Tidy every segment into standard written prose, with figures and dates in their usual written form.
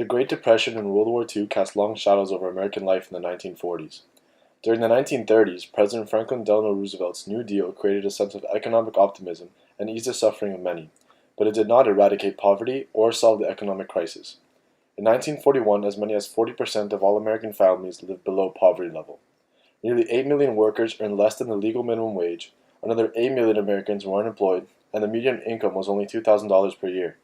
The Great Depression and World War II cast long shadows over American life in the 1940s. During the 1930s, President Franklin Delano Roosevelt's New Deal created a sense of economic optimism and eased the suffering of many, but it did not eradicate poverty or solve the economic crisis. In 1941, as many as 40% of all American families lived below poverty level. Nearly 8 million workers earned less than the legal minimum wage, another 8 million Americans were unemployed, and the median income was only $2,000 per year.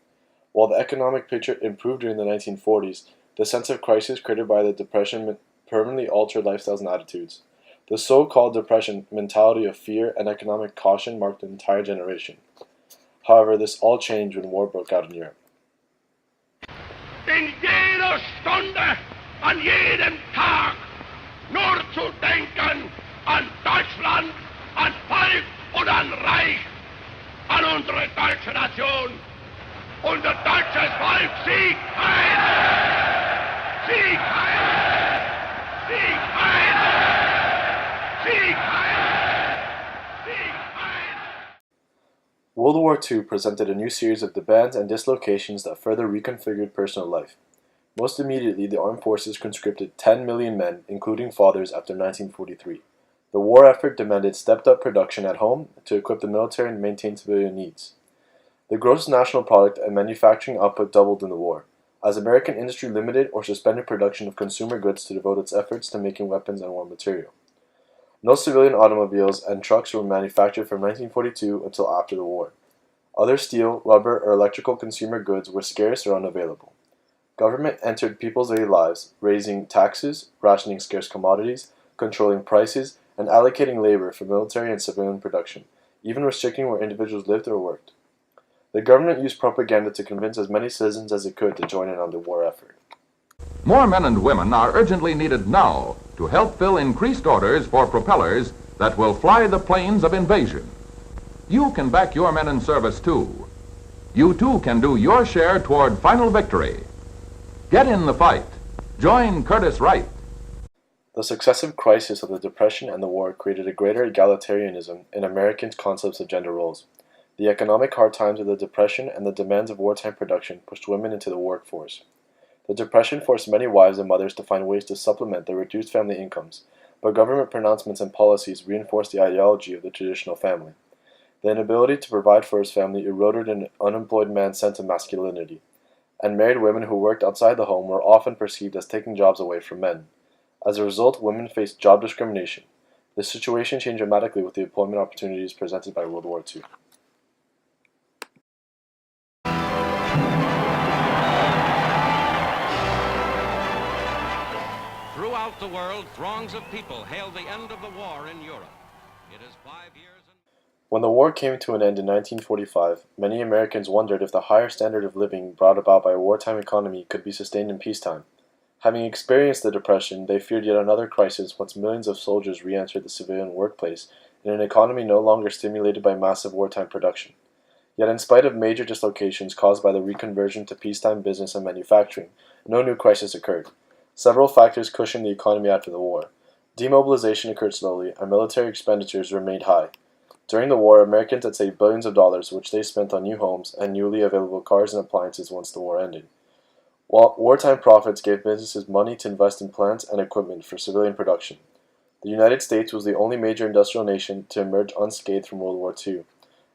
While the economic picture improved during the 1940s, the sense of crisis created by the Depression permanently altered lifestyles and attitudes. The so-called Depression mentality of fear and economic caution marked an entire generation. However, this all changed when war broke out in Europe. In jeder Stunde, an jedem Tag, nur zu denken an Deutschland, an Volk und an Reich, an unsere deutsche Nation. Unser deutsches Volk siegt heil! Sieg heil! Sieg heil! Sieg heil! Sieg heil! World War II presented a new series of demands and dislocations that further reconfigured personal life. Most immediately, the armed forces conscripted 10 million men, including fathers, after 1943. The war effort demanded stepped-up production at home to equip the military and maintain civilian needs. The gross national product and manufacturing output doubled in the war, as American industry limited or suspended production of consumer goods to devote its efforts to making weapons and war material. No civilian automobiles and trucks were manufactured from 1942 until after the war. Other steel, rubber, or electrical consumer goods were scarce or unavailable. Government entered people's daily lives, raising taxes, rationing scarce commodities, controlling prices, and allocating labor for military and civilian production, even restricting where individuals lived or worked. The government used propaganda to convince as many citizens as it could to join in on the war effort. More men and women are urgently needed now to help fill increased orders for propellers that will fly the planes of invasion. You can back your men in service too. You too can do your share toward final victory. Get in the fight. Join Curtis Wright. The successive crisis of the Depression and the war created a greater egalitarianism in Americans' concepts of gender roles. The economic hard times of the Depression and the demands of wartime production pushed women into the workforce. The Depression forced many wives and mothers to find ways to supplement their reduced family incomes, but government pronouncements and policies reinforced the ideology of the traditional family. The inability to provide for his family eroded an unemployed man's sense of masculinity, and married women who worked outside the home were often perceived as taking jobs away from men. As a result, women faced job discrimination. This situation changed dramatically with the employment opportunities presented by World War II. Throughout the world, throngs of people hailed the end of the war in Europe. It is 5 years and... When the war came to an end in 1945, many Americans wondered if the higher standard of living brought about by a wartime economy could be sustained in peacetime. Having experienced the Depression, they feared yet another crisis once millions of soldiers re-entered the civilian workplace in an economy no longer stimulated by massive wartime production. Yet in spite of major dislocations caused by the reconversion to peacetime business and manufacturing, no new crisis occurred. Several factors cushioned the economy after the war. Demobilization occurred slowly, and military expenditures remained high. During the war, Americans had saved billions of dollars, which they spent on new homes and newly available cars and appliances once the war ended. While wartime profits gave businesses money to invest in plants and equipment for civilian production. The United States was the only major industrial nation to emerge unscathed from World War II,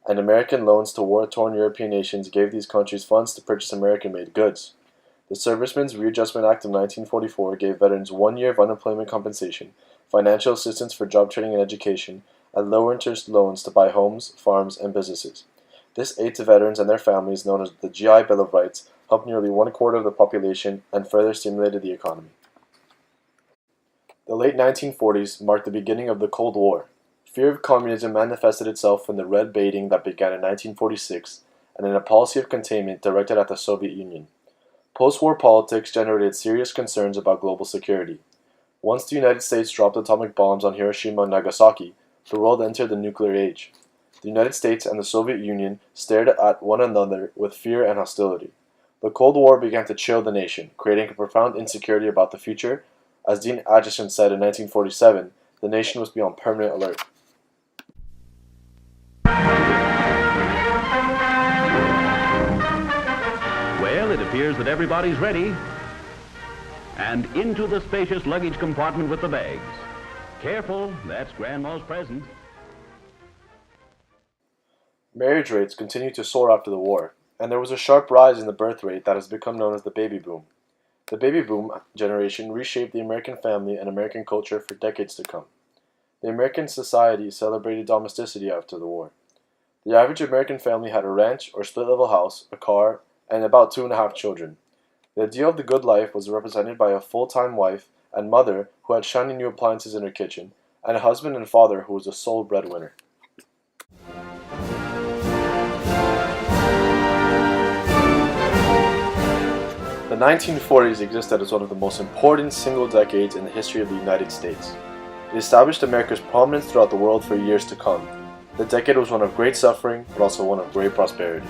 and American loans to war-torn European nations gave these countries funds to purchase American-made goods. The Servicemen's Readjustment Act of 1944 gave veterans 1 year of unemployment compensation, financial assistance for job training and education, and low-interest loans to buy homes, farms, and businesses. This aid to veterans and their families, known as the GI Bill of Rights, helped nearly 1/4 of the population and further stimulated the economy. The late 1940s marked the beginning of the Cold War. Fear of communism manifested itself in the red baiting that began in 1946 and in a policy of containment directed at the Soviet Union. Post-war politics generated serious concerns about global security. Once the United States dropped atomic bombs on Hiroshima and Nagasaki, the world entered the nuclear age. The United States and the Soviet Union stared at one another with fear and hostility. The Cold War began to chill the nation, creating a profound insecurity about the future. As Dean Acheson said in 1947, the nation must be on permanent alert. Well, it appears that everybody's ready. and into the spacious luggage compartment with the bags. Careful, that's Grandma's present. Marriage rates continued to soar after the war, and there was a sharp rise in the birth rate that has become known as the baby boom. The baby boom generation reshaped the American family and American culture for decades to come. The American society celebrated domesticity after the war. The average American family had a ranch or split-level house, a car, and about 2.5 children. The ideal of the good life was represented by a full-time wife and mother who had shiny new appliances in her kitchen, and a husband and father who was the sole breadwinner. The 1940s existed as one of the most important single decades in the history of the United States. It established America's prominence throughout the world for years to come. The decade was one of great suffering, but also one of great prosperity.